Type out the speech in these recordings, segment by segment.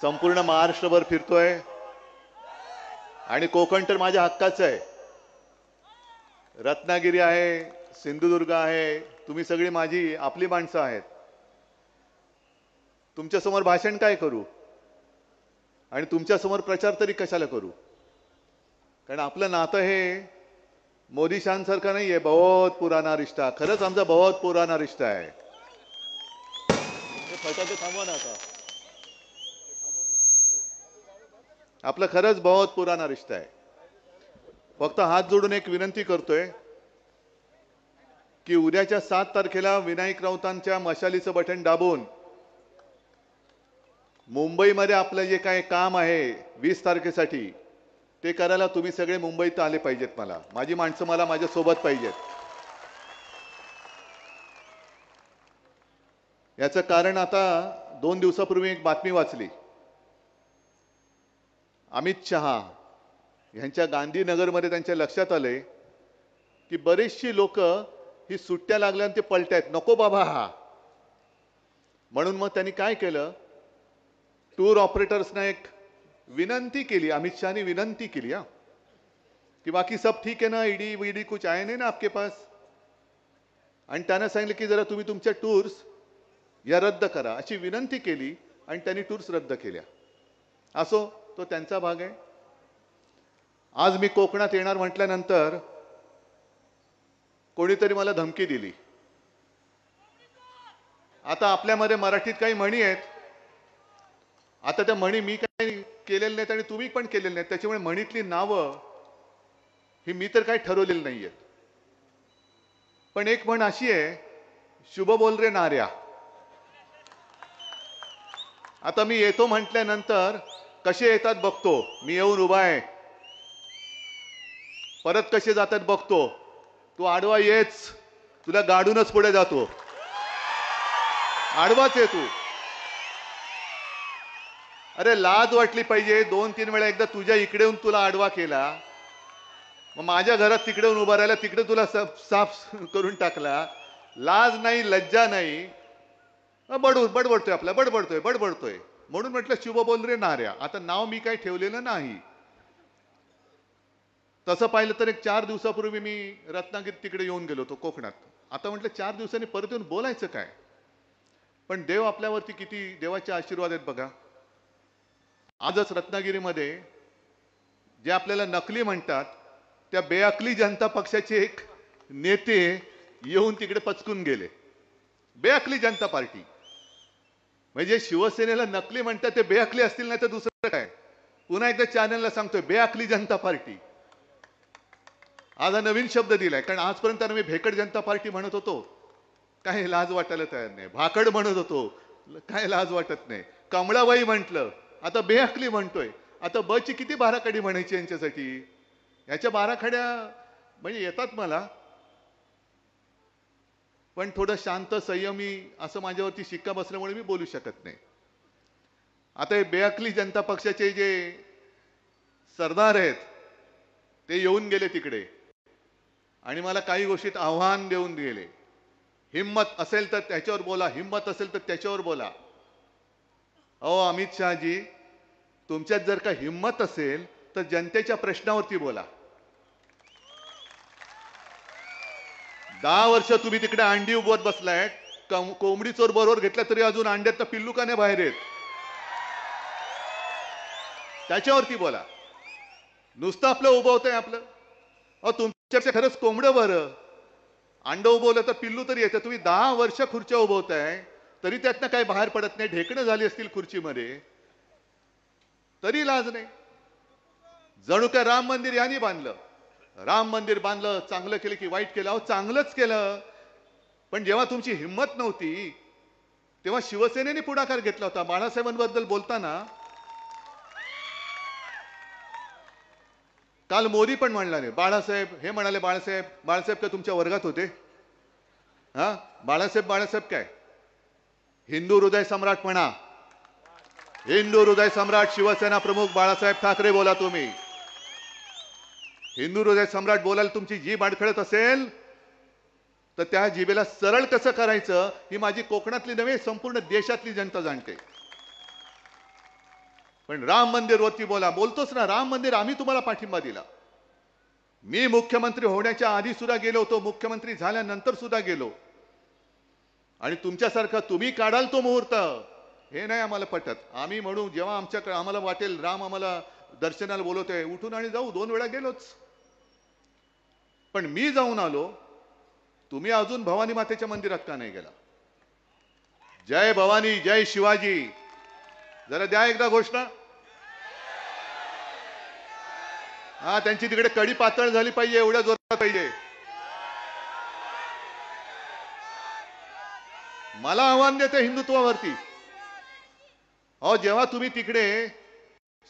संपूर्ण महाराष्ट्रभर फिरतोय आणि कोकण तर माझ्या हक्काचं आहे. रत्नागिरी आहे, सिंधुदुर्ग आहे, तुम्ही सगळी माझी आपली माणसं आहेत. तुमच्या समोर भाषण काय करू आणि तुमच्या समोर प्रचार तरी कशाला करू? कारण आपलं नातं हे मोदी शानसारखं नाहीये, बहुत पुराना रिश्ता. खरंच आमचा बहुत पुराना रिश्ता आहे. फटाके थांबवा ना आता. आपलं खरंच बहुत पुराना रिश्ता आहे. फक्त हात जोडून एक विनंती करतोय की उद्याच्या 7 तारखेला विनायक राऊतांच्या मशालीचं बटन दाबून मुंबईमध्ये आपलं जे काय काम आहे 20 तारखेसाठी ते करायला तुम्ही सगळे मुंबईत आले पाहिजेत. माझी माणसं माझ्या सोबत पाहिजेत. याचं कारण आता 2 दिवसापूर्वी एक बातमी वाचली. अमित शहा यांच्या गांधीनगरमध्ये त्यांच्या लक्षात आले की बरेचशी लोक ही सुट्ट्या लागल्यानं ते पलटायत, नको बाबा हा. म्हणून मग त्यांनी काय केलं, टूर ऑपरेटर्सना एक विनंती केली. अमित शहानी विनंती केली की बाकी सब ठीक है ना, ईडी वीडी कुछ आए नहीं ना आपके पास. आणि त्यांना सांगितलं की जरा तुम्ही तुमच्या टूर्स या रद्द करा अशी विनंती केली आणि त्यांनी टूर्स रद्द केल्या. असो, तो त्यांचा भाग आहे. आज मी कोकणात येणार म्हटल्यानंतर कोणीतरी मला धमकी दिली. आता आपल्यामध्ये मराठीत काही म्हणी आहेत. आता त्या म्हणी मी काही केलेल्या नाहीत आणि तुम्ही पण केलेल्या नाहीत. त्याच्यामुळे म्हणीतली नावं ही मी तर काही ठरवलेली नाहीयेत. पण एक म्हण अशी आहे, शुभ बोल रे नाऱ्या. आता मी येतो म्हटल्यानंतर कसे येतात बघतो. मी येऊन उभा आहे, परत कसे जातात बघतो. तू आडवा येच, तुला गाडूनच पुढे जातो. आडवाच आहे तू. अरे लाज वाटली पाहिजे. 2-3 वेळा एकदा तुझ्या इकडे येऊन तुला आडवा केला, मग माझ्या घरात तिकडे येऊन उभा राहिला, तिकडे तुला साफ करून टाकला. लाज नाही, लज्जा नाही. बडबडतोय आपला, बडबडतोय. म्हणून म्हटलं शुभ बोल रे नाऱ्या. आता नाव मी काही ठेवलेलं नाही. तसं पाहिलं तर एक 4 दिवसापूर्वी मी रत्नागिरी तिकडे येऊन गेलो होतो कोकणात. आता म्हटलं 4 दिवसांनी परत येऊन बोलायचं काय. पण देव आपल्यावरती किती देवाचे आशीर्वाद आहेत बघा. आजच रत्नागिरीमध्ये जे आपल्याला नकली म्हणतात त्या बेअकली जनता पक्षाचे एक नेते येऊन तिकडे पचकून गेले. बेअकली जनता पार्टी म्हणजे शिवसेनेला नकली म्हणतात ते बेअकली असतील, नाही तर दुसरं काय. पुन्हा एकदा चॅनलला सांगतोय, बेअकली जनता पार्टी. आज हा नवीन शब्द दिलाय. कारण आजपर्यंत मी भेकड जनता पार्टी म्हणत होतो, काही लाज वाटायला तयार नाही. भाकड म्हणत होतो, काय लाज वाटत नाही. कमळाबाई म्हटलं, आता बेअकली म्हणतोय. आता बची किती बाराखडी म्हणायची यांच्यासाठी. याच्या बाराखड्या म्हणजे येतात मला, पण थोडं शांत संयमी असं माझ्यावरती शिक्का बसल्यामुळे मी बोलू शकत नाही. आता हे बेअकली जनता पक्षाचे जे सरदार आहेत ते येऊन गेले तिकडे आणि मला काही गोष्टीत आव्हान देऊन गेले. हिम्मत असेल तर त्याच्यावर बोला, हिम्मत असेल तर त्याच्यावर बोला. अहो अमित शहाजी, तुमच्यात जर का हिम्मत असेल तर जनतेच्या प्रश्नावरती बोला. 10 वर्ष तुम्ही तिकडे अंडी उभवत बसलाय. कोंबडी चोर बरोबर घेतला तरी अजून अंड्यात पिल्लू का नाही बाहेर येत, त्याच्यावरती बोला. नुसतं आपलं उभवतंय आपलं. अहो तुमच्यापेक्षा खरंच कोंबडं बरं. अंड उभवलं तर पिल्लू तरी येतं. तुम्ही 10 वर्ष खुर्च्या उभवताय तरी त्यातनं काही बाहेर पडत नाही. ढेकणं झाली असतील खुर्चीमध्ये तरी लाज नाही. जणू काय राम मंदिर यांनी बांधलं. राम मंदिर बांधलं, चांगलं केलं की वाईट केलं. अहो चांगलंच केलं. पण जेव्हा तुमची हिंमत नव्हती तेव्हा शिवसेनेने पुढाकार घेतला होता. बाळासाहेबांबद्दल बोलताना काल मोदी पण म्हणाले, बाळासाहेब हे म्हणाले, बाळासाहेब काय तुमच्या वर्गात होते? बाळासाहेब काय हिंदू हृदय सम्राट म्हणा. हिंदू हृदय सम्राट शिवसेना प्रमुख बाळासाहेब ठाकरे बोला तुम्ही. हिंदू हृदय सम्राट बोलायला तुमची जीभ अडखळत असेल तर त्या जिभेला सरळ कसं करायचं ही माझी कोकणातली नव्हे संपूर्ण देशातली जनता जाणते. पण राम मंदिरवरती बोलतोच ना, राम मंदिर आम्ही तुम्हाला पाठिंबा दिला. मी मुख्यमंत्री होण्याच्या आधी सुद्धा गेलो होतो, मुख्यमंत्री झाल्यानंतर सुद्धा गेलो. आणि तुमच्यासारखं तुम्ही काढाल तो मुहूर्त, हे नाही आम्हाला पटत. आम्ही म्हणू जेव्हा आमच्याकडे आम्हाला वाटेल राम आम्हाला दर्शनाला बोलवतोय, उठून आणि जाऊ. 2 वेळा गेलोच. पण मी जाऊन आलो, तुम्ही अजून भवानी मातेच्या मंदिरात का नाही गेला? जय भवानी, जय शिवाजी, जरा द्या एकदा घोषणा. हा, त्यांची तिकडे कडी पातळ झाली पाहिजे, एवढ्या जोरात पाहिजे. मला आव्हान देते हिंदुत्वावरती. अहो, जेव्हा तुम्ही तिकडे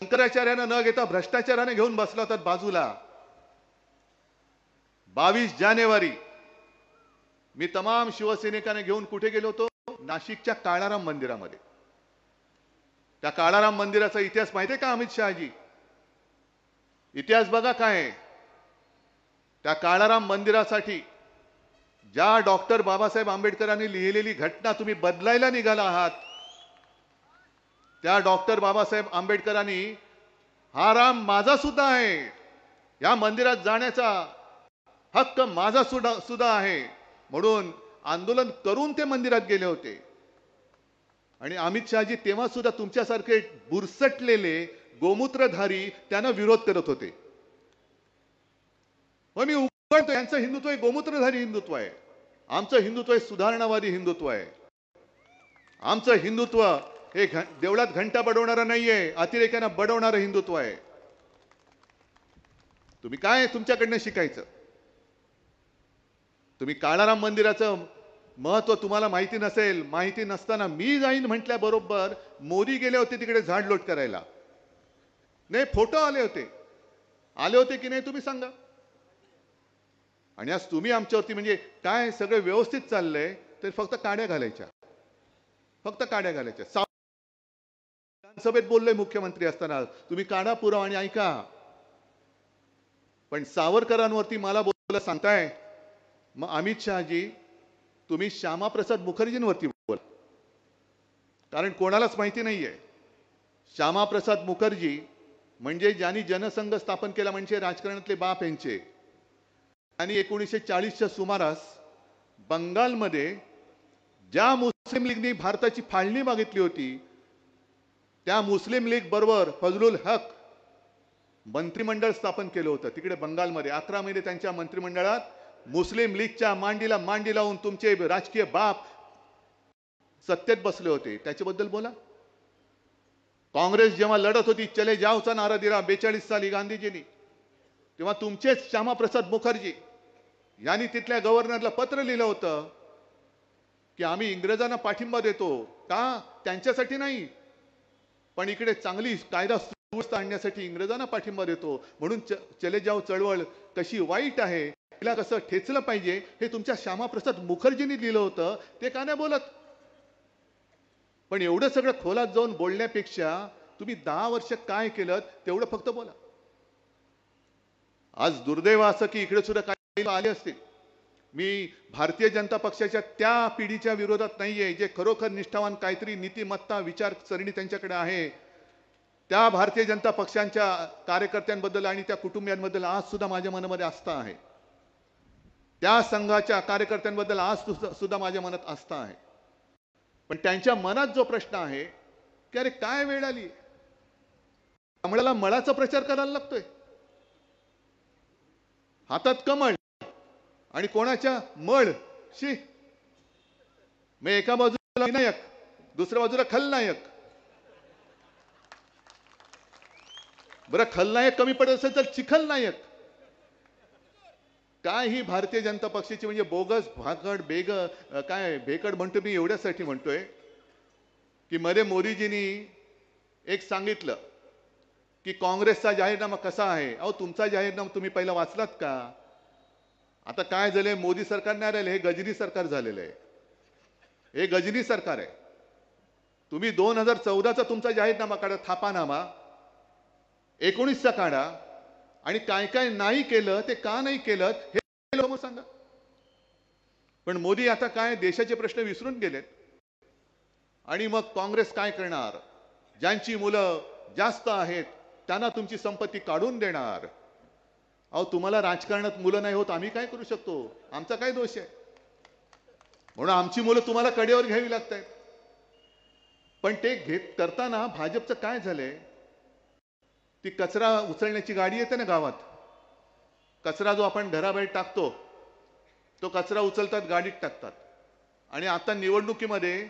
शंकराचार्यानं न घेता भ्रष्टाचाराने घेऊन बसला होता बाजूला, 22 जानेवारी मी तमाम शिवसैनिकांना घेऊन कुठे गेलो होतो? नाशिकच्या काळाराम मंदिरामध्ये. त्या काळाराम मंदिराचा इतिहास माहितीये का अमित शहाजी? इतिहास बघा काय आहे. त्या काळाराम मंदिरासाठी ज्या डॉक्टर बाबासाहेब आंबेडकरांनी लिहिलेली घटना तुम्ही बदलायला निघाला आहात, त्या डॉक्टर बाबासाहेब आंबेडकरांनी हा राम माझा सुद्धा आहे, या मंदिरात जाण्याचा हक्क माझा सुद्धा आहे म्हणून आंदोलन करून ते मंदिरात गेले होते. आणि अमित शहाजी तेव्हा सुद्धा तुमच्यासारखे बुरसटलेले गोमूत्रधारी त्यांना विरोध करत होते. मग मी उघडतो, यांचं हिंदुत्व आहे गोमूत्रधारी हिंदुत्व आहे, आमचं हिंदुत्व आहे सुधारणावादी हिंदुत्व आहे. आमचं हिंदुत्व हे देवळात घंटा बडवणारं नाहीये, अतिरेक्यांना बडवणारं हिंदुत्व आहे. तुम्ही काय तुमच्याकडनं शिकायचं? तुम्ही काळाराम मंदिराचं महत्व तुम्हाला माहिती नसेल. माहिती नसताना मी जाईन म्हटल्याबरोबर मोदी गेले होते तिकडे झाडलोट करायला. नाही, फोटो आले होते की नाही तुम्ही सांगा. आणि आज तुम्ही आमच्यावरती म्हणजे काय सगळं व्यवस्थित चाललंय तर फक्त काड्या घालायच्या, फक्त काड्या घालायच्या. विधानसभेत बोललोय मुख्यमंत्री असताना, तुम्ही काढा पुरावा आणि ऐका. पण सावरकरांवरती मला बोलायला सांगताय, मग अमित शहाजी तुम्ही श्यामाप्रसाद मुखर्जींवरती बोला. कारण कोणालाच माहिती नाहीये, श्यामाप्रसाद मुखर्जी म्हणजे ज्यांनी जनसंघ स्थापन केला, म्हणजे राजकारणातले बाप यांचे. आणि 1940च्या सुमारास बंगालमध्ये ज्या मुस्लिम लीगने भारताची फाळणी मागितली होती, त्या मुस्लिम लीग बरोबर फजलुल हक मंत्रिमंडळ स्थापन केलं होतं तिकडे बंगालमध्ये. 11 महिने त्यांच्या मंत्रिमंडळात मुस्लिम लीगच्या मांडीला मांडी लावून तुमचे राजकीय बाप सत्तेत बसले होते. त्याच्याबद्दल बोला. काँग्रेस जेव्हा लढत होती, चले जावचा नारा दिला 42 साली गांधीजींनी, तेव्हा तुमचेच श्यामाप्रसाद मुखर्जी यांनी तिथल्या गव्हर्नरला पत्र लिहिलं होतं की आम्ही इंग्रजांना पाठिंबा देतो का, त्यांच्यासाठी नाही, पण इकडे चांगली कायदा सुव्यवस्था आणण्यासाठी इंग्रजांना पाठिंबा देतो. म्हणून चले जाव चळवळ कशी वाईट आहे, तिला कसं ठेचलं पाहिजे, हे तुमच्या श्यामाप्रसाद मुखर्जींनी लिहिलं होतं. ते का नाही बोलत? पण एवढं सगळं खोलात जाऊन बोलण्यापेक्षा तुम्ही 10 वर्ष काय केलं तेवढं फक्त बोला. आज दुर्दैव असं की इकडे सुद्धा काही आले असतील. मी भारतीय जनता पक्षाच्या त्या पिढीच्या विरोधात नाहीये जे खरोखर निष्ठावान, काहीतरी नीतिमत्ता विचारसरणी त्यांच्याकडे आहे. त्या भारतीय जनता पक्षांच्या कार्यकर्त्यांबद्दल आणि त्या कुटुंबियांबद्दल आज सुद्धा माझ्या मनामध्ये आस्था आहे. त्या संघाच्या कार्यकर्त्यांबद्दल आज सुद्धा माझ्या मनात आस्था आहे. पण त्यांच्या मनात जो प्रश्न आहे की अरे काय वेळ आली, कमळाला मळाचा प्रचार करायला लागतोय. हातात कमळ आणि कोणाच्या मळ शी. मग एका बाजूला विनायक, दुसऱ्या बाजूला खलनायक. बरं, खलनायक कमी पडत असेल तर चिखलनायक. काय ही भारतीय जनता पक्षाची म्हणजे बोगस भाकड काय भेकड म्हणतो मी एवढ्यासाठी म्हणतोय की मध्ये मोदीजींनी एक सांगितलं की काँग्रेसचा जाहीरनामा कसा आहे. अहो, तुमचा जाहीरनामा तुम्ही पहिला वाचलात का? आता काय झालंय, मोदी सरकार नाही राहिलं, हे गजनी सरकार झालेलं आहे. हे गजनी सरकार आहे. तुम्ही 2014चा तुमचा जाहीरनामा काढा, थापानामा 19चा काढा आणि काय काय नाही केलं ते का नाही केलं हे मग सांगा. पण मोदी आता काय देशाचे प्रश्न विसरून गेलेत आणि मग काँग्रेस काय करणार? ज्यांची मुलं जास्त आहेत त्यांना तुमची संपत्ती काढून देणार. अहो तुम्हाला राजकारणात मुलं नाही होत, आम्ही काय करू शकतो? आमचा काय दोष आहे? म्हणून आमची मुलं तुम्हाला कडेवर घ्यावी लागतात. पण ते करताना भाजपचं काय झालंय, ती कचरा उचलण्याची गाडी येते ना गावात, कचरा जो आपण घराबाहेर टाकतो तो कचरा उचलतात, गाडीत टाकतात. आणि आता निवडणुकीमध्ये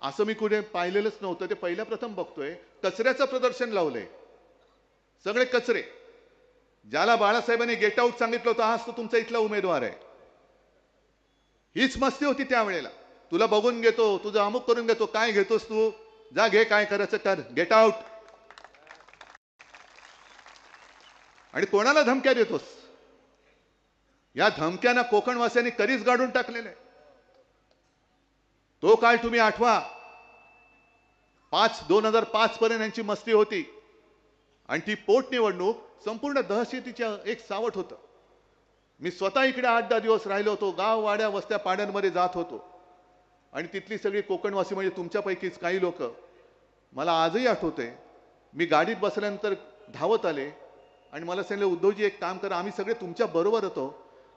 असं मी कुठे पाहिलेलंच नव्हतं, ते पहिल्या प्रथम बघतोय, कचऱ्याचं प्रदर्शन लावलंय. सगळे कचरे. ज्याला बाळासाहेबांनी गेट आउट सांगितलं होतं आज तो तुमचा इथला उमेदवार आहे. हीच मस्ती होती त्यावेळेला. तुला बघून घेतो, तुझं अमुक करून घेतो, काय घेतोस तू, जा घे काय करायचं कर, गेट आउट. आणि कोणाला धमक्या देतोस? या धमक्यांना कोकणवासियांनी कधीच गाडून टाकलेलं आहे. तो काळ तुम्ही आठवा. 2005 पर्यंत यांची मस्ती होती. आणि ती पोटनिवडणूक संपूर्ण दहशतीच्या एक सावट होतं. मी स्वतः इकडे 8-10 दिवस राहिलो होतो. गाव वाड्या वस्त्या पाड्यांमध्ये जात होतो. आणि तिथली सगळी कोकणवासी म्हणजे तुमच्यापैकीच काही लोक मला आजही आठवते. मी गाडीत बसल्यानंतर धावत आले आणि मला सांगितलं, उद्धवजी एक काम करा, आम्ही सगळे तुमच्या बरोबर होतो,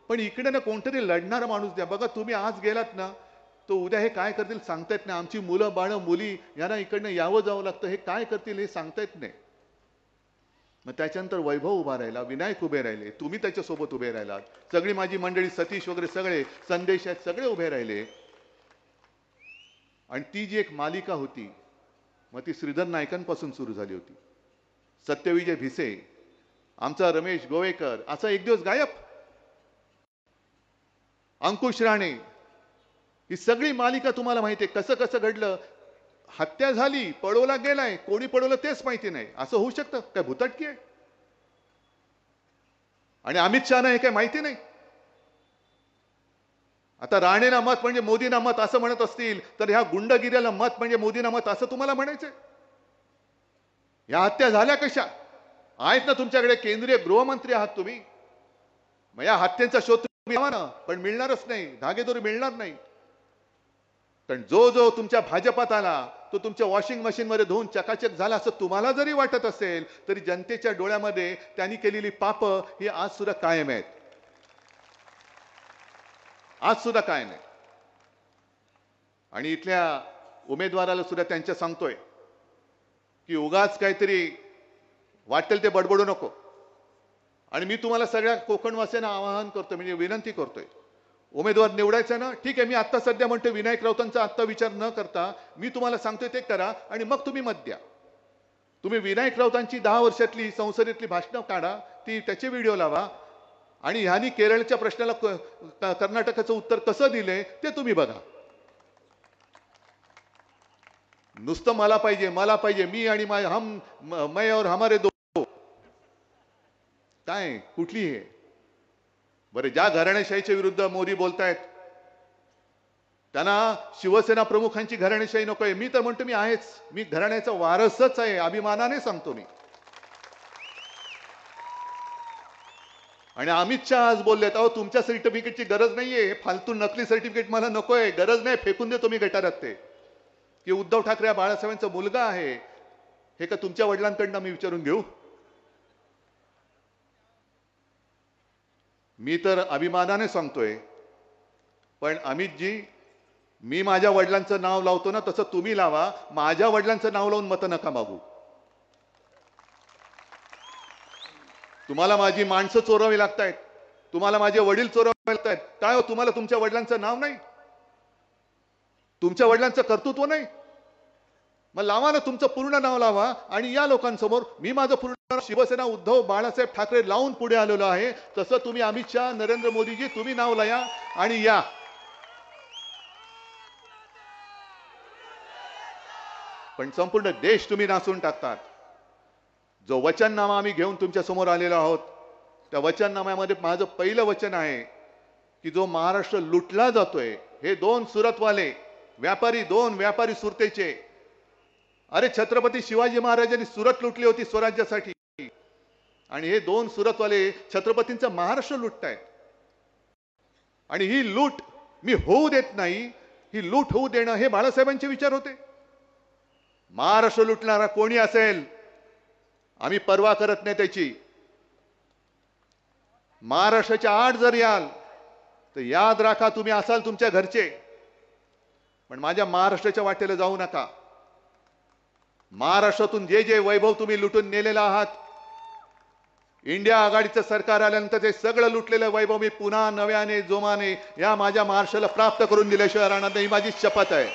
पण इकडे ना कोणतरी लढणारा माणूस द्या. बघा तुम्ही आज गेलात ना, तो उद्या हे काय करतील सांगता येत नाही. आमची मुलं बाळं मुली यांना इकडनं यावं जावं लागतं, हे काय करतील हे सांगता येत नाही. मग त्याच्यानंतर वैभव उभा राहिला, विनायक उभे राहिले, तुम्ही त्याच्यासोबत उभे राहिलात, सगळी माझी मंडळी सतीश वगैरे सगळे संदेश आहेत सगळे उभे राहिले. आणि ती जी एक मालिका होती मग ती श्रीधर नायकांपासून सुरू झाली होती. सत्यविजय भिसे, आमचा रमेश गोवेकर असा एक दिवस गायब, अंकुश राणे, ही सगळी मालिका तुम्हाला माहिती आहे. कसं कसं घडलं, हत्या झाली, पळवला गेलाय, कोणी पळवलं तेच माहिती नाही. असं होऊ शकतं काय? भुताटकी आहे? आणि अमित शहाना हे काय माहिती नाही? आता राणेला मत म्हणजे मोदींना मत असं म्हणत असतील तर ह्या गुंडगिरीला मत म्हणजे मोदींना मत असं तुम्हाला म्हणायचंय? या हत्या झाल्या कशा? आहेत ना तुमच्याकडे, केंद्रीय गृहमंत्री आहात तुम्ही. मग या हत्यांचा शोध तुम्ही घ्यावा ना, पण मिळणारच नाही, धागेदोरी मिळणार नाही. कारण जो जो तुमच्या भाजपात आला तो तुमच्या वॉशिंग मशीन मध्ये धुवून चकाचक झाला असं तुम्हाला जरी वाटत असेल तरी जनतेच्या डोळ्यामध्ये त्यांनी केलेली पाप ही आज सुद्धा कायम आहेत. आज सुद्धा कायम आहे. आणि इथल्या उमेदवाराला सुद्धा त्यांच्या सांगतोय की उगाच काहीतरी वाटेल ते बडबडू नको. आणि मी तुम्हाला सगळ्या कोकणवासियांना आवाहन करतोय, म्हणजे विनंती करतोय, उमेदवार निवडायचा ना, ठीक आहे. मी आता सध्या म्हणतो विनायक राऊतांचा आत्ता विचार न करता मी तुम्हाला सांगतोय ते करा आणि मग तुम्ही मत द्या. तुम्ही विनायक राऊतांची 10 वर्षातली संसदेतली भाषणं काढा, ती त्याचे व्हिडिओ लावा आणि ह्यांनी केरळच्या प्रश्नाला कर्नाटकाचं उत्तर कसं दिले ते तुम्ही बघा. नुसतं मला पाहिजे मला पाहिजे, मी आणि हम मैं और हमारे दो, काय कुठली आहे बरे? ज्या घराणेशाहीच्या विरुद्ध मोदी बोलतायत त्यांना शिवसेना प्रमुखांची घराणेशाही नकोय. मी तर म्हणतो मी आहेच, मी घराण्याचा वारसच आहे, अभिमानाने सांगतो मी. आणि अमित शहा आज बोललेत, अहो तुमच्या सर्टिफिकेटची गरज नाहीये, फालतू नकली सर्टिफिकेट मला नकोय, गरज नाही, फेकून देतो मी गटारात ते. की उद्धव ठाकरे बाळासाहेबांचा मुलगा आहे हे का तुमच्या वडिलांकडनं मी विचारून घेऊ? मी तर अभिमानाने सांगतोय. पण अमितजी, मी माझ्या वडिलांचं नाव लावतो ना तसं तुम्ही लावा. माझ्या वडिलांचं नाव लावून मत नका मागू. तुम्हाला माझी माणसं चोरावी लागतायत, तुम्हाला माझे वडील चोरावे लागतायत. काय हो, तुम्हाला तुमच्या वडिलांचं नाव नाही, तुमच्या वडिलांचं कर्तृत्व नाही? मग लावा ना, तुमचं पूर्ण नाव लावा आणि या लोकांसमोर मी माझं पूर्ण शिवसेना उद्धव बाळासाहेब ठाकरे लावून पुढे आलेलो आहे. तसं तुम्ही अमित शहा, नरेंद्र मोदीजी तुम्ही नाव लाया आणि या. पण संपूर्ण देश तुम्ही नाचून टाकतात. जो वचननामा आम्ही घेऊन तुमच्या समोर आलेलो आहोत त्या वचननाम्यामध्ये माझं पहिलं वचन आहे की जो महाराष्ट्र लुटला जातोय, हे दोन सुरतवाले व्यापारी, दोन व्यापारी सुरतेचे, अरे छत्रपती शिवाजी महाराजांनी सुरत लुटली होती स्वराज्यासाठी आणि हे दोन सुरतवाले छत्रपतींचा महाराष्ट्र लुटतायत. आणि ही लूट मी होऊ देत नाही. ही लूट होऊ देणं हे बाळासाहेबांचे विचार होते. महाराष्ट्र लुटणारा कोणी असेल आम्ही पर्वा करत नाही त्याची. महाराष्ट्राच्या आड जर याल तर याद राखा तुम्ही असाल तुमच्या घरचे, पण माझ्या महाराष्ट्राच्या वाटेला जाऊ नका. महाराष्ट्रातून जे जे वैभव तुम्ही लुटून नेलेला आहात, इंडिया आघाडीचं सरकार आल्यानंतर ते सगळं लुटलेलं वैभव मी पुन्हा नव्याने जोमाने या माझ्या महाराष्ट्राला प्राप्त करून दिल्याशिवाय राहणार नाही, ही माझी शपथ आहे.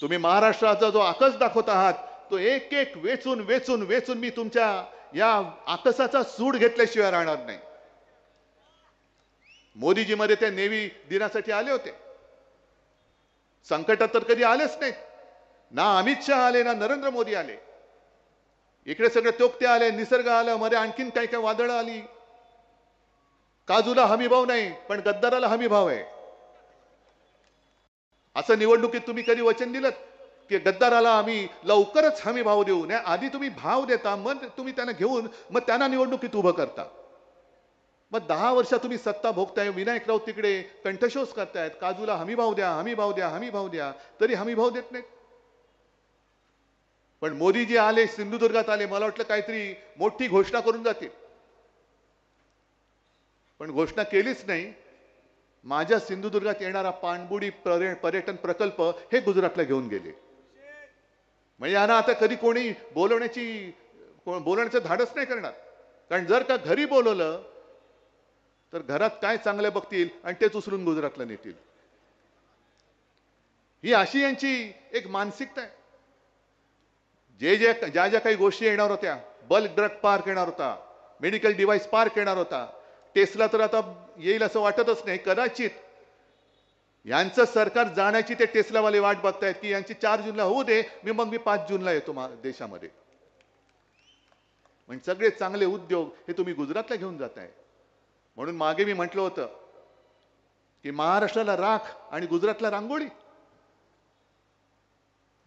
तुम्ही महाराष्ट्राचा जो आकस दाखवत आहात तो एक एक वेचून वेचून वेचून मी तुमच्या या आकसाचा सूड घेतल्याशिवाय राहणार नाही. मोदीजी मध्ये ते नेव्ही दिनासाठी आले होते, संकटात तर कधी आलेच नाहीत. ना अमित शहा आले, ना नरेंद्र मोदी आले. इकडे सगळे तोक्ते आले, निसर्ग आला, मध्ये आणखीन काही काही वादळं आली. काजूला हमीभाव नाही, पण गद्दाराला हमीभाव आहे. असं निवडणुकीत तुम्ही कधी वचन दिलं की गद्दाराला आम्ही लवकरच हमी भाव देऊ? नाही, आधी तुम्ही भाव देता, मग तुम्ही त्यांना घेऊन मग त्यांना निवडणुकीत उभं करता. मग 10 वर्ष तुम्ही सत्ता भोगताय, विनायक राऊत तिकडे कंठशोष करतायत, काजूला हमी भाव द्या, हमी भाव द्या, हमी भाव द्या, तरी हमी भाव देत नाहीत. पण मोदीजी आले, सिंधुदुर्गात आले, मला वाटलं काहीतरी मोठी घोषणा करून जातील, पण घोषणा केलीच नाही. माझ्या सिंधुदुर्गात येणारा पाणबुडी पर्यटन प्रकल्प हे गुजरातला घेऊन गेले. म्हणजे यांना आता कधी कोणी बोलण्याचं धाडस नाही करणार. कारण जर का घरी बोलवलं तर घरात काय चांगलं बघतील आणि तेच उचलून गुजरातला नेतील. ही अशी यांची एक मानसिकता आहे. ज्या ज्या काही गोष्टी येणार होत्या, बल्क ड्रग पार्क येणार होता, मेडिकल डिव्हाइस पार्क येणार होता, टेस्ला तर आता येईल असं वाटतच नाही. कदाचित यांचं सरकार जाण्याची ते टेस्लावाले वाट बघतायत की यांची 4 जूनला होऊ दे, मग मी 5 जूनला येतो देशामध्ये. म्हणजे सगळे चांगले उद्योग हे तुम्ही गुजरातला घेऊन जाताय. म्हणून मागे मी म्हटलं होतं की महाराष्ट्राला राख आणि गुजरातला रांगोळी.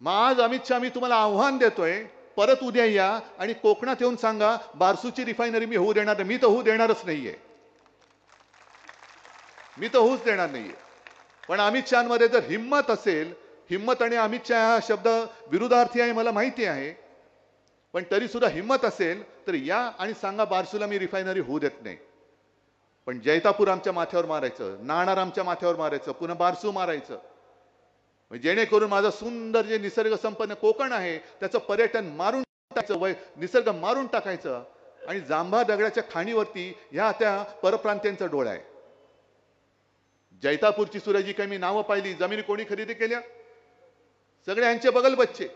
मग आज अमित शहा मी तुम्हाला आव्हान देतोय, परत उद्या या आणि कोकणात येऊन सांगा बारसूची रिफायनरी मी होऊ देणार नाही. मी तर होऊ देणारच नाहीये, मी तर होऊच देणार नाहीये. पण अमित शहामध्ये जर हिम्मत असेल, हिम्मत आणि अमित शहा हा शब्द विरुद्धार्थी आहे मला माहिती आहे, पण तरी सुद्धा हिम्मत असेल तर या आणि सांगा बारसूला मी रिफायनरी होऊ देत नाही. पण जैतापूर आमच्या माथ्यावर मारायचं, नाणार आमच्या माथ्यावर मारायचं, पुन्हा बारसू मारायचं, जेणेकरून माझं सुंदर जे निसर्ग संपन्न कोकण आहे त्याचं पर्यटन मारून टाकायचं, निसर्ग मारून टाकायचं. आणि जांभा दगडाच्या खाणीवरती ह्या त्या परप्रांत्यांचा डोळा आहे. जैतापूरची सुद्धा जी काही मी नावं पाहिली, जमिनी कोणी खरेदी केल्या, सगळे यांचे बगल बच्चे.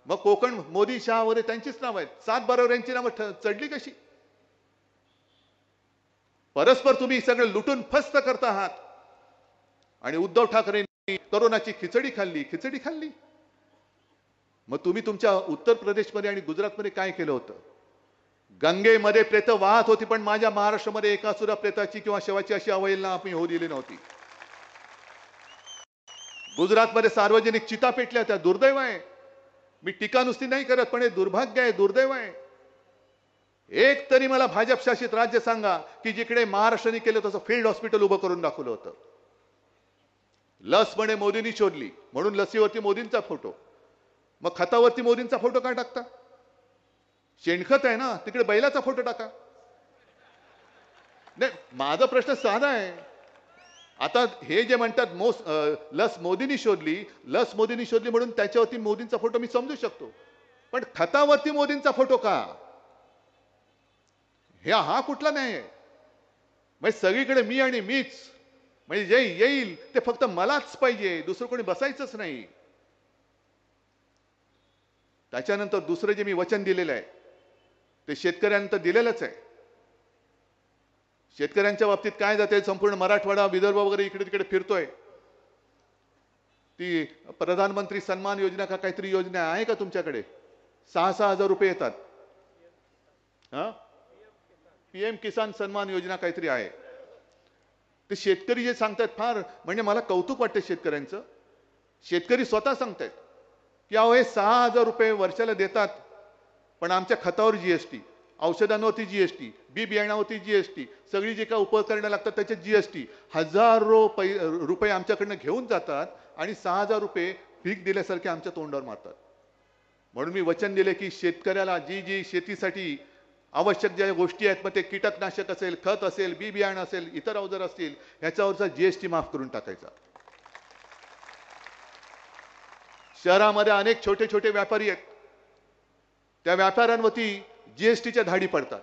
मग कोकण मोदी शहा वगैरे त्यांचीच नाव आहेत. 7 बरोबर यांची नावं चढली कशी? परस्पर तुम्ही सगळं लुटून फस्त करता आहात. आणि उद्धव ठाकरेंनी करोनाची खिचडी खाल्ली. मग तुम्ही तुमच्या उत्तर प्रदेशमध्ये आणि गुजरातमध्ये काय केलं होतं? गंगेमध्ये प्रेत वाहत होती, पण माझ्या महाराष्ट्रामध्ये एका सुद्धा प्रेताची किंवा शवाची अशी अवहेलना आम्ही होऊ दिली नव्हती. गुजरातमध्ये सार्वजनिक चिता पेटल्या, त्या दुर्दैव आहे. मी टीका नुसती नाही करत, पण हे दुर्भाग्य आहे, दुर्दैव आहे. एक तरी मला भाजप शासित राज्य सांगा की जिकडे महाराष्ट्राने केलं तसं फील्ड हॉस्पिटल उभं करून दाखवलं होतं. लस म्हणे मोदींनी शोधली म्हणून लसीवरती मोदींचा फोटो, मग खतावरती मोदींचा फोटो का टाकता? शेणखत आहे ना, तिकडे बैलाचा फोटो टाका. नाही, माझा प्रश्न साधा आहे. आता हे जे म्हणतात लस मोदींनी शोधली म्हणून त्याच्यावरती मोदींचा फोटो मी समजू शकतो, पण खतावरती मोदींचा फोटो का? हा कुठला नाही आहे? म्हणजे सगळीकडे मी आणि मीच, म्हणजे जे येईल ते फक्त मलाच पाहिजे, दुसरं कोणी बसायचंच नाही. त्याच्यानंतर दुसरं जे मी वचन दिलेलं आहे ते शेतकऱ्यांना दिलेलंच आहे. शेतकऱ्यांच्या बाबतीत काय जाते, संपूर्ण मराठवाडा विदर्भ वगैरे इकडे तिकडे फिरतोय. ती प्रधानमंत्री सन्मान योजना का काहीतरी योजना आहे का तुमच्याकडे? 6,000 रुपये येतात. PM किसान सन्मान योजना काहीतरी आहे. ते शेतकरी जे सांगतात फार म्हणजे मला कौतुक वाटतं शेतकऱ्यांचं. शेतकरी स्वतः सांगतायत की अहो हे 6,000 रुपये वर्षाला देतात, पण आमच्या खतावर GST, औषधांवरती GST, बी बियाणावरती GST, सगळी जे काही उपकरणं लागतात त्याच्यात GST, हजारो रुपये आमच्याकडनं घेऊन जातात आणि 6,000 रुपये भीक दिल्यासारखे आमच्या तोंडावर मारतात. म्हणून मी वचन दिले की शेतकऱ्याला जी जी शेतीसाठी आवश्यक ज्या गोष्टी आहेत, मग ते कीटकनाशक असेल, खत असेल, बी बियाणं असेल, इतर अवजार असतील, ह्याच्यावरचा जीएसटी माफ करून टाकायचा. शहरामध्ये अनेक छोटे छोटे व्यापारी आहेत, त्या व्यापाऱ्यांवरती जीएसटीच्या धाडी पडतात.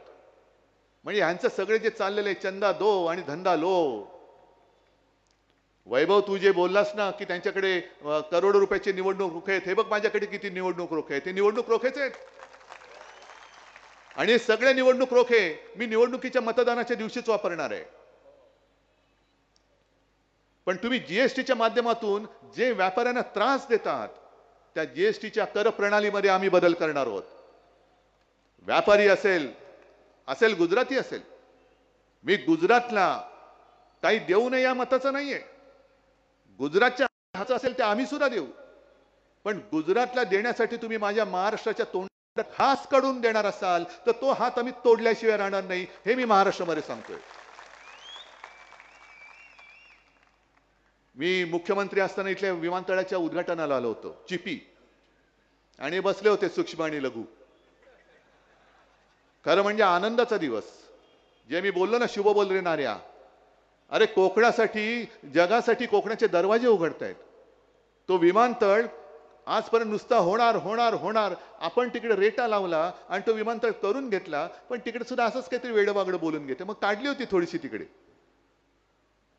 म्हणजे ह्यांचं सगळे जे चाललेले चंदा दो आणि धंदा लो. वैभव, तू जे बोललास ना की त्यांच्याकडे करोडो रुपयाचे निवडणूक रोखे आहेत, हे बघ माझ्याकडे किती निवडणूक रोखे आहेत. ते निवडणूक रोखेच आहेत आणि सगळे निवडणूक रोखे मी निवडणुकीच्या मतदानाच्या दिवशीच वापरणार आहे. पण तुम्ही जीएसटीच्या माध्यमातून जे व्यापाऱ्यांना त्रास देतात, त्या जीएसटीच्या कर प्रणालीमध्ये आम्ही बदल करणार आहोत. व्यापारी असेल गुजराती असेल, मी गुजरातला काही देऊ नये या मताचं नाहीये. गुजरातच्या हाचं असेल ते आम्ही सुद्धा देऊ, पण गुजरातला देण्यासाठी तुम्ही माझ्या महाराष्ट्राच्या तोंडात हात काढून देणार असाल तर तो हात आम्ही तोडल्याशिवाय राहणार नाही, हे मी महाराष्ट्रामध्ये सांगतोय. मी मुख्यमंत्री असताना इथल्या विमानतळाच्या उद्घाटनाला आलो होतो, चिपी, आणि बसले होते सूक्ष्म आणि लघु. खरं म्हणजे आनंदाचा दिवस. जे मी बोललो ना, शुभ बोल रे नार्या, अरे कोकणासाठी, जगासाठी कोकणाचे दरवाजे उघडतायत. तो विमानतळ आजपर्यंत नुसता होणार होणार होणार, आपण तिकडे रेटा लावला आणि तो विमानतळ करून घेतला, पण तिकडे सुद्धा असंच काहीतरी वेडवागडं बोलून घेते, मग काढली होती थोडीशी तिकडे.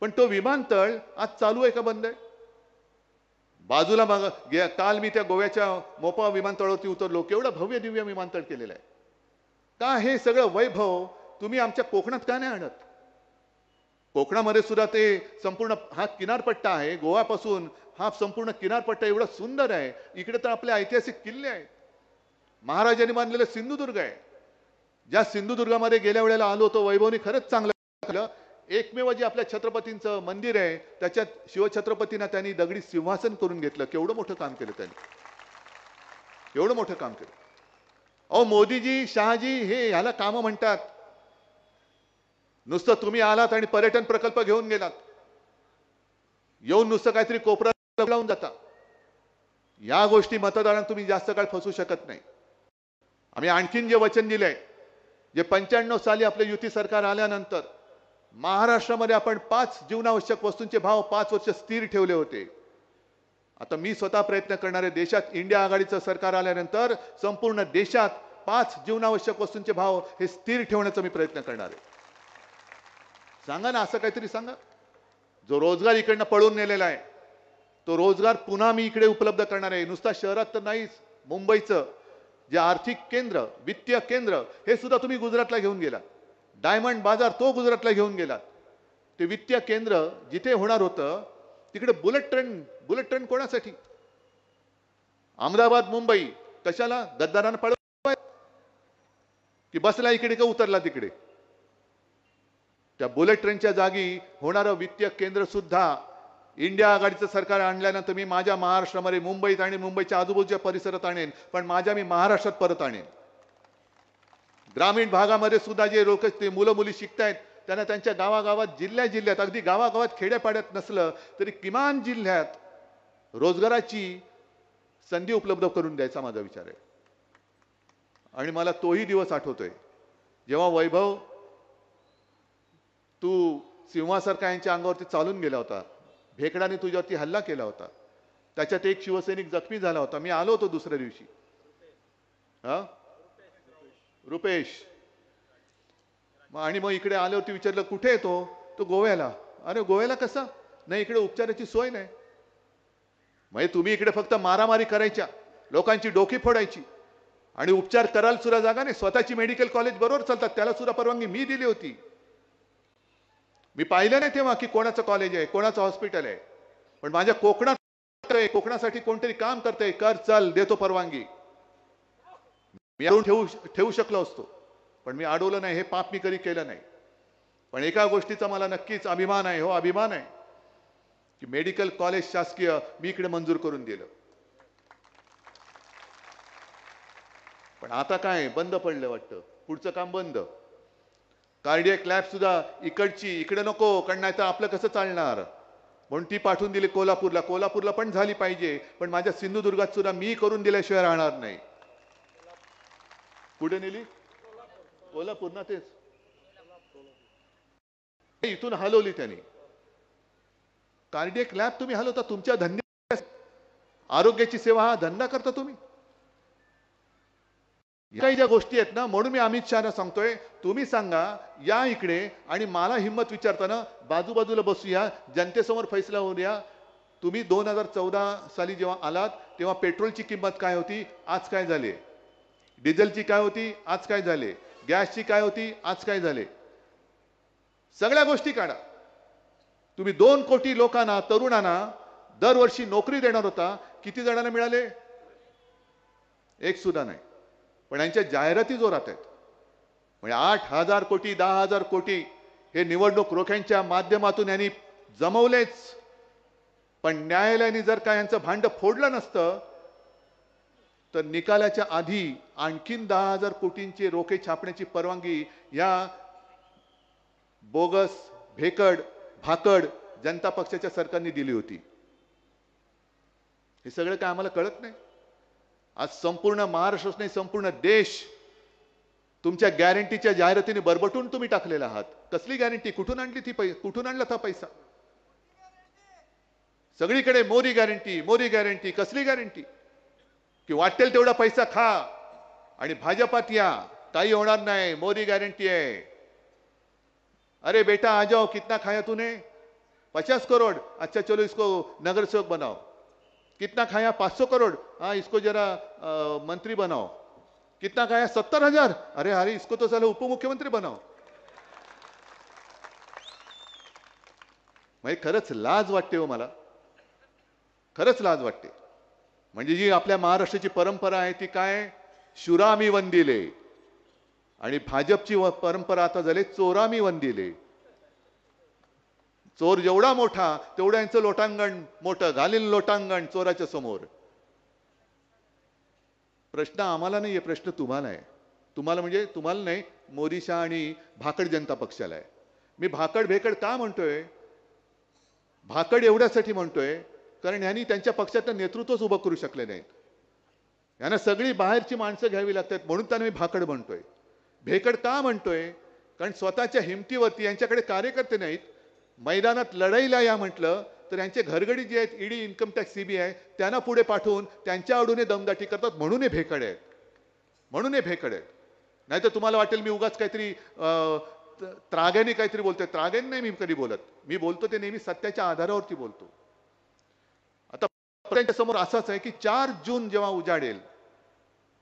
पण तो विमानतळ आज चालू आहे का बंद आहे? बाजूला काल मी त्या गोव्याच्या मोपा विमानतळावरती उतरलो, केवढं भव्य दिव्य विमानतळ केलेलं आहे. का हे सगळं वैभव तुम्ही आमच्या कोकणात का नाही आणत? कोकणामध्ये सुद्धा ते संपूर्ण हा किनारपट्टा आहे, गोवापासून हा संपूर्ण किनारपट्टा एवढा सुंदर आहे. इकडे तर आपले ऐतिहासिक किल्ले आहेत, महाराजांनी बांधलेलं सिंधुदुर्ग आहे. ज्या सिंधुदुर्गामध्ये गेल्या वेळेला आलो होतो, वैभवनी खरंच चांगलं केलं. एकमेव जे आपल्या छत्रपतींचं मंदिर आहे, त्याच्यात शिवछत्रपतींना त्यांनी दगडी सिंहासन करून घेतलं. केवढं मोठं काम केलं त्यांनी, एवढं मोठं काम केलं. अहो मोदीजी, शहाजी, हे ह्याला कामं म्हणतात. नुसतं तुम्ही आलात आणि पर्यटन प्रकल्प घेऊन गेलात, येऊन नुसतं काहीतरी कोपरा लावून जाता. या गोष्टी मतदारांना तुम्ही जास्त काळ फसू शकत नाही. आम्ही आणखीन जे वचन दिलंय, जे 95 साली आपलं युती सरकार आल्यानंतर महाराष्ट्रामध्ये आपण 5 जीवनावश्यक वस्तूंचे भाव 5 वर्ष स्थिर ठेवले होते. आता मी स्वतः प्रयत्न करणार आहे, देशात इंडिया आघाडीचं सरकार आल्यानंतर संपूर्ण देशात 5 जीवनावश्यक वस्तूंचे भाव हे स्थिर ठेवण्याचा मी प्रयत्न करणार आहे. सांगा ना, असं काहीतरी सांगा. जो रोजगार इकडनं पळून नेलेला आहे, तो रोजगार पुन्हा मी इकडे उपलब्ध करणार आहे. नुसता शहरात तर नाहीच, मुंबईचं जे आर्थिक केंद्र, वित्तीय केंद्र, हे सुद्धा तुम्ही गुजरातला घेऊन गेलात. डायमंड बाजार तो गुजरातला घेऊन गेलात. ते वित्तीय केंद्र जिथे होणार होतं तिकडे बुलेट ट्रेन कोणासाठी? अहमदाबाद मुंबई कशाला? गद्दारानं पळवलं की बसला इकडे का उतरला तिकडे? त्या बुलेट ट्रेनच्या जागी होणारं वित्तीय केंद्र सुद्धा इंडिया आघाडीचं सरकार आणल्यानंतर मी माझ्या महाराष्ट्रामध्ये, मुंबईत आणि मुंबईच्या आजूबाजूच्या परिसरात आणेन, पण मी महाराष्ट्रात परत आणेन. ग्रामीण भागामध्ये सुद्धा जे लोक, ते मुलं मुली शिकतायत, त्यांना त्यांच्या गावागावात, जिल्ह्यात, अगदी गावागावात, खेड्यापाड्यात नसलं तरी किमान जिल्ह्यात रोजगाराची संधी उपलब्ध करून द्यायचा माझा विचार आहे. आणि मला तोही दिवस आठवतोय जेव्हा वैभव, तू सिंहासारखा यांच्या अंगावरती चालून गेला होता, भेकडाने तुझ्यावरती हल्ला केला होता, त्याच्यात एक शिवसैनिक जखमी झाला होता. मी आलो होतो दुसऱ्या दिवशी. रुपेश. आणि मग इकडे आल्यावरती विचारलं कुठे आहे तो गोव्याला. अरे गोव्याला कसा? नाही, इकडे उपचाराची सोय नाही. म्हणजे तुम्ही इकडे फक्त मारामारी करायच्या, लोकांची डोकी फोडायची आणि उपचार करायला सुद्धा जागा नाही. स्वतःची मेडिकल कॉलेज बरोबर चालतात, त्याला सुद्धा परवानगी मी दिली होती. मी पाहिलं नाही तेव्हा की कोणाचं कॉलेज आहे, कोणाचं हॉस्पिटल आहे, पण माझ्या कोकणासाठी कोणतरी काम करतंय, कर, चल, देतो परवानगी. मी अडवून ठेवू शकलो असतो, पण मी अडवलं नाही. हे पाप मी कधी केलं नाही. पण एका गोष्टीचा मला नक्कीच अभिमान आहे, अभिमान आहे की मेडिकल कॉलेज शासकीय मी इकडे मंजूर करून दिलं. पण आता काय बंद पडलं वाटतं, पुढचं काम बंद. कार्डियक लॅब सुद्धा इकडे नको, कारण नाही तर आपलं कसं चालणार, म्हणून ती पाठवून दिली कोल्हापूरला. कोल्हापूरला पण झाली पाहिजे, पण माझ्या सिंधुदुर्गात सुद्धा मी करून दिल्याशिवाय राहणार नाही. कुठे नेली? कोल्हापूर ना, तेच इथून हलवली त्यांनी. कार्डियक लॅब तुम्ही हलवता, तुमच्या धंदे आरोग्याची सेवा हा धंदा करता तुम्ही. काही ज्या गोष्टी आहेत ना, म्हणून मी अमित शहाना सांगतोय, तुम्ही सांगा या इकडे आणि मला हिंमत विचारताना बाजूबाजूला बसूया, जनतेसमोर फैसला होऊया. तुम्ही 2014 साली जेव्हा आलात तेव्हा पेट्रोलची किंमत काय होती, आज काय झाली? डिझेलची काय होती, आज काय झाले? गॅसची काय होती, आज काय झाले? सगळ्या गोष्टी काढा. तुम्ही 2 कोटी लोकांना, तरुणांना दरवर्षी नोकरी देणार होता, किती जणांना मिळाले? एक सुद्धा नाही. पण यांच्या जाहिराती जोरात आहेत. म्हणजे 8,000 कोटी 10,000 कोटी हे निवडणूक रोख्यांच्या माध्यमातून यांनी जमवलेच. पण न्यायालयाने जर का यांचं भांड फोडलं नसतं तर निकालाच्या आधी आणखीन 10,000 कोटींचे रोखे छापण्याची परवानगी या बोगस, भेकड, भाकड जनता पक्षाच्या सरकारने दिली होती. हे सगळं काय आम्हाला कळत नाही? आज संपूर्ण महाराष्ट्रच नाही, संपूर्ण देश तुमच्या गॅरंटीच्या जाहिरातीने बरबटून तुम्ही टाकलेला आहात. कसली गॅरंटी? कुठून आणली ती कुठून आणला था पैसा? सगळीकडे मोदी गॅरंटी, मोदी गॅरंटी. कसली गॅरंटी? की वाटेल तेवढा पैसा खा आणि भाजपात या, काही होणार नाही, मोदी गॅरंटी है. अरे बेटा आ जाओ, कितना खाया तूने? 50 करोड़. अच्छा चलो इसको नगर सेवक बनाओ. कितना खाया? 500 करोड़. हाँ इसको जरा मंत्री बनाओ. कितना खाया? 70,000. अरे अरे इसको तो चलो उपमुख्यमंत्री बनाओ. म्हणजे खरंच लाज वाटते हो मला, खरंच लाज वाटते. म्हणजे जी आपल्या महाराष्ट्राची परंपरा आहे ती काय? शुरामी वंदिले. आणि भाजपची परंपरा आता झाली चोरामी वंदिले. चोर जेवढा मोठा तेवढं यांचं लोटांगण मोठं. घालील लोटांगण चोराच्या समोर. प्रश्न आम्हाला नाहीये, प्रश्न तुम्हाला आहे. तुम्हाला म्हणजे तुम्हाला नाही, मोदी शहा आणि भाकड जनता पक्षाला आहे. मी भाकड भेकड का म्हणतोय? भाकड एवढ्यासाठी म्हणतोय कारण यांनी त्यांच्या पक्षाचं नेतृत्वच उभं करू शकले नाहीत. यांना सगळी बाहेरची माणसं घ्यावी लागतात, म्हणून त्यांना मी भाकड म्हणतोय. भेकड का म्हणतोय? कारण स्वतःच्या हिमतीवरती यांच्याकडे कार्यकर्ते नाहीत. मैदानात लढाईला या म्हटलं तर यांचे घरगडी जे आहेत, ईडी, इन्कम टॅक्स, सीबीआय, त्यांना पुढे पाठवून त्यांच्या आडूने दमदाटी करतात. म्हणून हे भेकड आहेत, म्हणून हे भेकड आहेत. नाहीतर तुम्हाला वाटेल मी उगाच काहीतरी त्राग्याने काहीतरी बोलतोय. त्राग्याने नाही मी कधी बोलत. मी बोलतो ते नेहमी सत्याच्या आधारावरती बोलतो. आता त्यांच्या समोर असाच आहे की 4 जून जेव्हा उजाडेल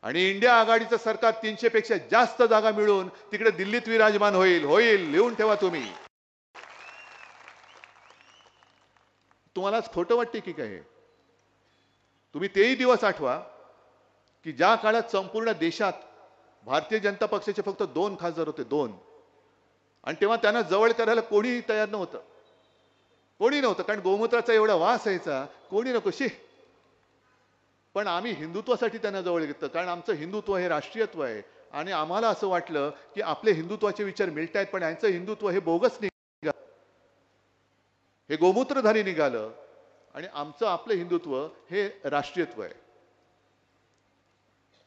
आणि इंडिया आघाडीचं सरकार 300 पेक्षा जास्त जागा मिळून तिकडे दिल्लीत विराजमान होईल. होईल, लिहून ठेवा तुम्ही. तुम्हालाच खोटं वाटते की काय? तुम्ही तेही दिवस आठवा की ज्या काळात संपूर्ण देशात भारतीय जनता पक्षाचे फक्त 2 खासदार होते, 2. आणि तेव्हा त्यांना जवळ करायला कोणीही तयार नव्हतं. कोणी नव्हतं, कारण गोमूत्राचा एवढा वास यायचा, कोणी नको शी. पण आम्ही हिंदुत्वासाठी त्यांना जवळ घेतलं, कारण आमचं हिंदुत्व हे राष्ट्रीयत्व आहे. आणि आम्हाला असं वाटलं की आपले हिंदुत्वाचे विचार मिळतायत, पण यांचं हिंदुत्व हे बोगस निघालं, हे गोमूत्रधारी निघालं. आणि आमचं आपलं हिंदुत्व हे राष्ट्रीयत्व आहे.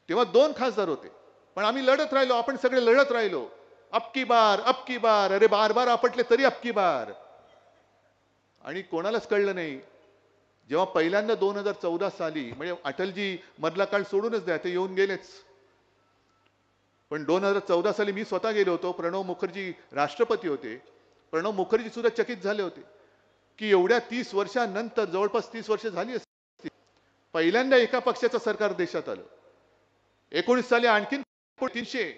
तेव्हा 2 खासदार होते, पण आम्ही लढत राहिलो. आपण सगळे लढत राहिलो. अब की बार, अब की बार. अरे बार बार आपटले तरी अब की बार. आणि कोणालाच कळलं नाही. जेव्हा पहिल्यांदा 2014 साली, म्हणजे अटलजी मधला काळ सोडूनच द्या, ते येऊन गेलेच. पण 2014 साली मी स्वतः गेलो होतो. प्रणव मुखर्जी राष्ट्रपती होते. प्रणव मुखर्जी सुद्धा चकित झाले होते की एवढ्या 30 वर्षांनंतर, जवळपास 30 वर्ष झाली असतील, पहिल्यांदा एका पक्षाचं सरकार देशात आलं. 19 साली आणखीन 300.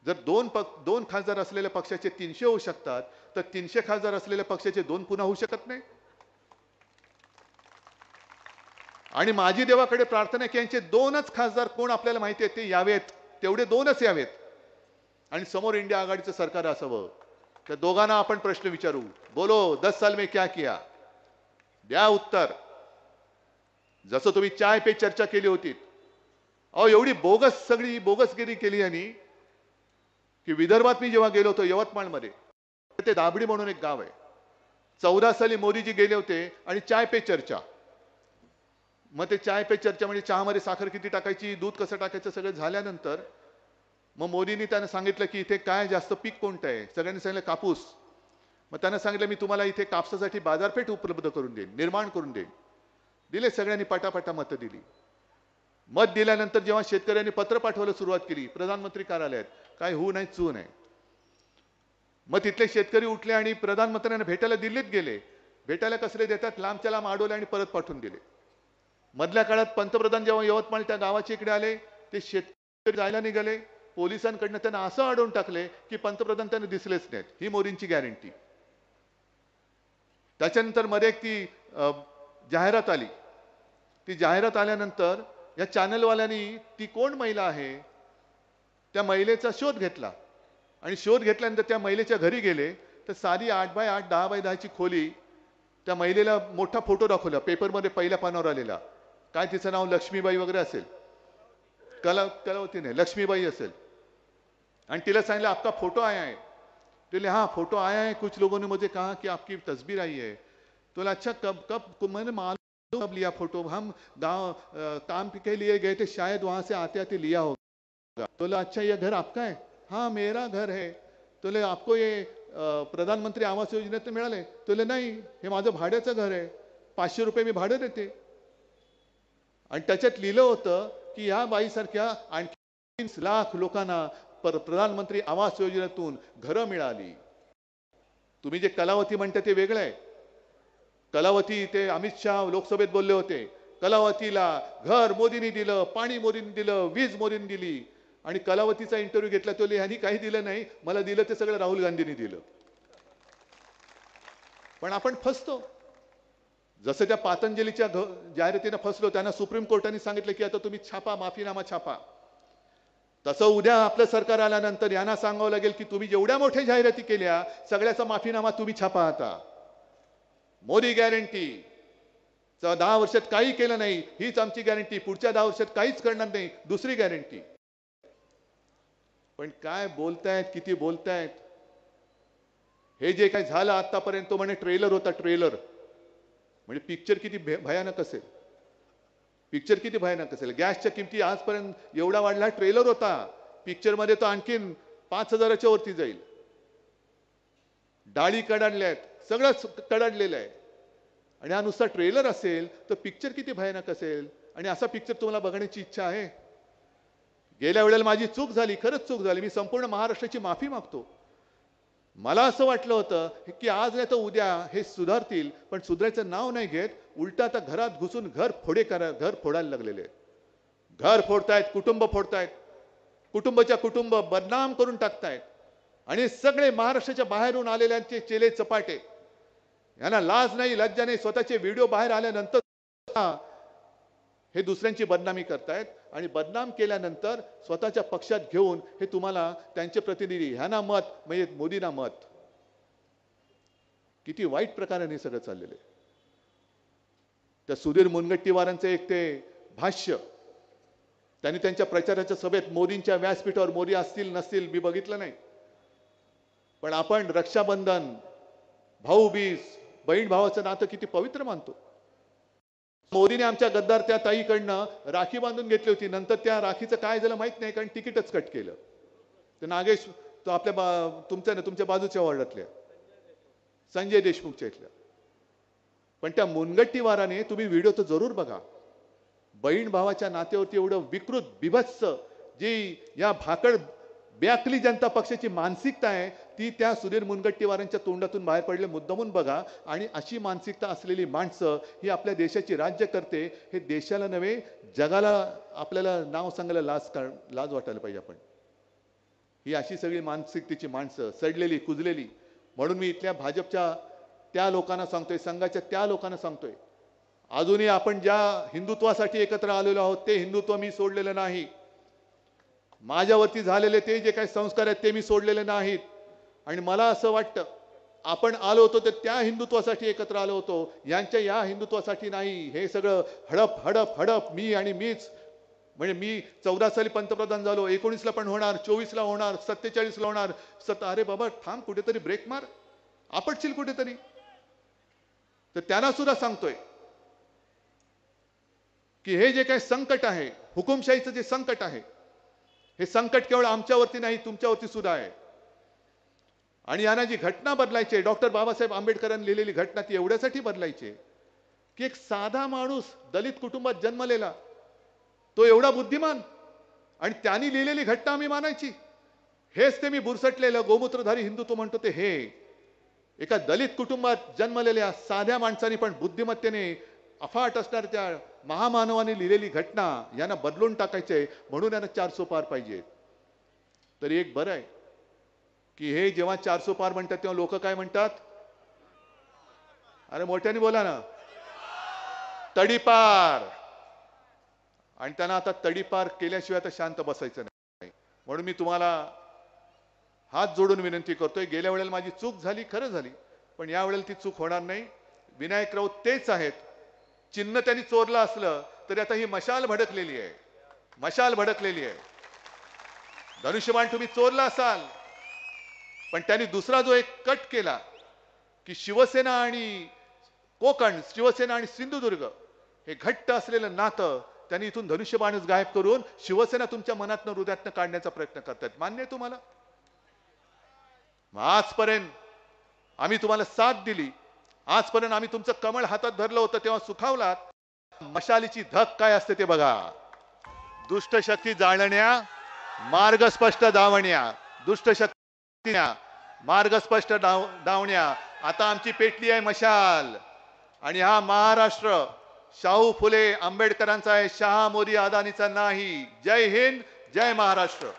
जर 2 खासदार असलेल्या पक्षाचे 300 होऊ शकतात, तर 300 खासदार असलेल्या पक्षाचे 2 पुन्हा होऊ शकत नाही. आणि माझी देवाकडे प्रार्थना की यांचे 2च खासदार कोण आपल्याला माहिती आहे ते यावेत, तेवढे 2च यावेत आणि समोर इंडिया आघाडीचं सरकार असावं. त्या दोघांना आपण प्रश्न विचारू, बोलो 10 साल में क्या किया, द्या उत्तर. जसं तुम्ही चाय पे चर्चा केली होती, अहो एवढी बोगस, सगळी बोगसगिरी केली यांनी की विदर्भात मी जेव्हा गेलो होतो यवतमाळमध्ये, ते दाबडी म्हणून एक गाव आहे, 14 साली मोदीजी गेले होते आणि चाय पे चर्चा. मग ते चाय पे चर्चा म्हणजे चहामध्ये साखर किती टाकायची, दूध कसं टाकायचं सगळं झाल्यानंतर मग मोदींनी त्यांना सांगितलं की इथे काय जास्त पीक कोणतं आहे. सगळ्यांनी सांगितलं कापूस. मग त्यांना सांगितलं मी तुम्हाला इथे कापसासाठी बाजारपेठ उपलब्ध करून देईन, निर्माण करून देईन. दिले सगळ्यांनी, पटापटा मतं दिली. मत दिल्यानंतर जेव्हा शेतकऱ्यांनी पत्र पाठवायला सुरुवात केली प्रधानमंत्री कार्यालयात, काय होऊ नाही चू नाही. मग तिथले शेतकरी उठले आणि प्रधानमंत्र्यांना भेटायला दिल्लीत गेले. भेटायला कसले देतात, लांबच्या लांब अडवले आणि परत पाठवून दिले. मधल्या काळात पंतप्रधान जेव्हा यवतमाळ त्या गावाच्या इकडे आले, ते शेतकरी जायला निघाले, पोलिसांकडनं त्यांना असं अडवून टाकले की पंतप्रधान त्यांना दिसलेच नाहीत. ही मोदींची गॅरंटी. त्याच्यानंतर मध्ये एक ती जाहिरात आली. ती जाहिरात आल्यानंतर या चॅनलवाल्यांनी ती कोण महिला आहे त्या महिलेचा शोध घेतला आणि शोध घेतल्यानंतर त्या महिलेच्या घरी गेले तर साधी 8x8 10x10 ची खोली. त्या महिलेला मोठा फोटो दाखवला पेपरमध्ये पहिल्या पानावर आलेला. काय तिचं नाव लक्ष्मीबाई वगैरे असेल, कलावती नाही लक्ष्मीबाई असेल. आणि तिला सांगितलं आपका फोटो आया है. बोले हाँ फोटो आया है, कुछ लोगों ने मुझे कहा कि आपकी तस्वीर आई है. तो अच्छा कब कब मैंने मालूम कब लिया फोटो, हम गांव काम के लिए गए थे, शायद वहां से आते आते लिया होगा. तो अच्छा ये घर आपका है. हाँ मेरा घर है. तो आपको ये प्रधानमंत्री आवास योजनेत मिळाले. तो नाही हे माझं भाड्याचं घर आहे, 500 रुपये मी भाडं देते. आणि त्याच्यात लिहिलं होतं की या बाईसारख्या आणखी 30 लाख लोकांना प्रधानमंत्री आवास योजनेतून घरं मिळाली. तुम्ही जे कलावती म्हणता ते वेगळं आहे. कलावती ते अमित शहा लोकसभेत बोलले होते, कलावतीला घर मोदींनी दिलं, पाणी मोदींनी दिलं, वीज मोदींनी दिली. आणि कलावतीचा इंटरव्ह्यू घेतला तो ह्यांनी काही दिलं नाही, मला दिलं ते सगळं राहुल गांधींनी दिलं. पण आपण फसतो. जसं त्या पातंजलीच्या जाहिरातीनं फसलो, त्यांना सुप्रीम कोर्टाने सांगितलं की आता तुम्ही छापा, माफीनामा छापा. तसं उद्या आपलं सरकार आल्यानंतर यांना सांगावं लागेल की तुम्ही जेवढ्या मोठ्या जाहिराती केल्या सगळ्याचा माफीनामा तुम्ही छापा. आता मोदी गॅरंटी 10 वर्षात काही केलं नाही, हीच आमची गॅरंटी, पुढच्या 10 वर्षात काहीच करणार नाही, दुसरी गॅरंटी. पण काय बोलतायत, किती बोलतायत. हे जे काय झालं आतापर्यंत तो म्हणे ट्रेलर होता, ट्रेलर. म्हणजे पिक्चर किती भयानक असेल, पिक्चर किती भयानक असेल. गॅसच्या किमती आजपर्यंत एवढा वाढला, ट्रेलर होता. पिक्चर मध्ये तो आणखीन 5,000च्या वरती जाईल. डाळी कडाडल्या आहेत, सगळंच कडाडलेलं आहे. आणि हा नुसता ट्रेलर असेल तर पिक्चर किती भयानक असेल. आणि असा पिक्चर तुम्हाला बघण्याची इच्छा आहे. गेल्या वेळेला माझी चूक झाली, खरंच चूक झाली. मी संपूर्ण महाराष्ट्राची माफी मागतो. मला असं वाटलं होतं की आज नाही तर उद्या हे सुधारतील, पण सुधारायचं नाव नाही घेत. उलटा आता घरात घुसून घर फोडायला लागलेले. घर फोडतायत, कुटुंब फोडतायत, कुटुंबाच्या कुटुंब बदनाम करून टाकतायत. आणि सगळे महाराष्ट्राच्या बाहेरून आलेल्यांचे चेले चपाटे, यांना लाज नाही, लज्जा नाही. स्वतःचे व्हिडिओ बाहेर आल्यानंतर हे दुसऱ्यांची बदनामी करतायत. आणि बदनाम केल्यानंतर स्वतःच्या पक्षात घेऊन हे तुम्हाला त्यांचे प्रतिनिधी ह्यांना मत म्हणजे मोदींना मत. किती वाईट प्रकाराने सगळं चाललेलं आहे. त्या सुधीर मुनगंटीवारांचं एक ते भाष्य त्यांनी त्यांच्या प्रचाराच्या सभेत मोदींच्या व्यासपीठावर, मोदी असतील नसतील मी बघितलं नाही, पण आपण रक्षाबंधन, भाऊबीज, बहीण भावाचं नातं किती पवित्र मानतो. मोदीने आमच्या गद्दार त्या ताईकडनं राखी बांधून घेतली होती. नंतर त्या राखीचं काय झालं माहित नाही, कारण तिकीटच कट केलं. ते नागेश तो आपल्या तुमच्या बाजूच्या वॉर्डातल्या संजय देशमुखच्या इथल्या. पण त्या मुनगंटीवाराने तुम्ही व्हिडिओ तर जरूर बघा. बहीण भावाच्या नात्यावरती एवढं विकृत बिभत्स जी या भाकड बेअक्कली जनता पक्षाची मानसिकता आहे ती त्या सुधीर मुनगंटीवारांच्या तोंडातून बाहेर पडले. मुद्दामून बघा. आणि अशी मानसिकता असलेली माणसं ही आपल्या देशाची राज्य करते. हे देशाला नव्हे जगाला आपल्याला नाव सांगायला लाज वाटायला पाहिजे. आपण ही अशी सगळी मानसिकतेची माणसं सडलेली कुजलेली. म्हणून मी इथल्या भाजपच्या त्या लोकांना सांगतोय, संघाच्या त्या लोकांना सांगतोय, अजूनही आपण ज्या हिंदुत्वासाठी एकत्र आलेलो आहोत ते हिंदुत्व मी सोडलेलं नाही. माझ्यावरती झालेले ते जे काही संस्कार आहेत ते मी सोडलेले नाहीत. आणि मला असं वाटतं आपण आलो होतो तर त्या हिंदुत्वासाठी एकत्र आलो होतो, यांच्या या हिंदुत्वासाठी नाही. हे सगळं हडप हडप हडप मी आणि मीच. म्हणजे मी 14 साली पंतप्रधान झालो, 19ला पण होणार, 24ला होणार, 47ला होणार. अरे बाबा थांब, कुठेतरी ब्रेक मार, आपटशील कुठेतरी. तर त्यांना सुद्धा सांगतोय की हे जे काही संकट आहे, हुकुमशाहीचं जे संकट आहे, हे संकट केवळ आमच्यावरती नाही, तुमच्यावरती सुद्धा आहे. आणि यांना जी घटना बदलायची आहे, डॉक्टर बाबासाहेब आंबेडकरांनी लिहिलेली घटना ती एवढ्यासाठी बदलायची आहे की एक साधा माणूस दलित कुटुंबात जन्मलेला, तो एवढा बुद्धिमान, आणि त्यांनी लिहिलेली घटना आम्ही मानायची. हेच ते मी बुरसटलेलं गोमूत्रधारी हिंदुत्व म्हणतो ते हे. एका दलित कुटुंबात जन्मलेल्या साध्या माणसाने पण बुद्धिमत्तेने अफाट असणाऱ्या त्या महामानवाने लिहिलेली घटना यांना बदलून टाकायचंय, म्हणून यांना 400 पार पाहिजे. तरी एक बरं आहे की हे जेव्हा 400 पार म्हणतात तेव्हा लोक काय म्हणतात? अरे मोठ्याने बोला ना, तडीपार. आणि त्यांना आता तडीपार केल्याशिवाय आता शांत बसायचं नाही. म्हणून मी तुम्हाला हात जोडून विनंती करतोय, गेल्या वेळेला माझी चूक झाली, खरं झाली, पण या वेळेला ती चूक होणार नाही. विनायक राऊत तेच आहेत. चिन्ह त्यांनी चोरलं असलं तरी आता ही मशाल भडकलेली आहे, मशाल भडकलेली आहे. धनुष्यबाण तुम्ही चोरला असाल, पण त्यांनी दुसरा जो एक कट केला की शिवसेना आणि कोकण, शिवसेना आणि सिंधुदुर्ग हे घट्ट असलेलं नातं त्यांनी इथून धनुष्यबाणच गायब करून शिवसेना तुमच्या मनातनं, हृदयातनं काढण्याचा प्रयत्न करतात. मान्य आहे तुम्हाला? आजपर्यंत आम्ही तुम्हाला साथ दिली, आजपर्यंत आम्ही तुमचं कमळ हातात धरलं होतं, तेव्हा सुखावलात. मशालीची धक काय असते ते बघा. दुष्ट शक्ती जाळण्या, मार्ग स्पष्ट धावण्या, दुष्ट शक्ती मार्ग स्पष्ट धावण्या. आता आमची पेटली आहे मशाल, आणि हा महाराष्ट्र शाहू फुले आंबेडकरांचा आहे, शहा मोदी अदानीचा नाही. जय हिंद, जय महाराष्ट्र.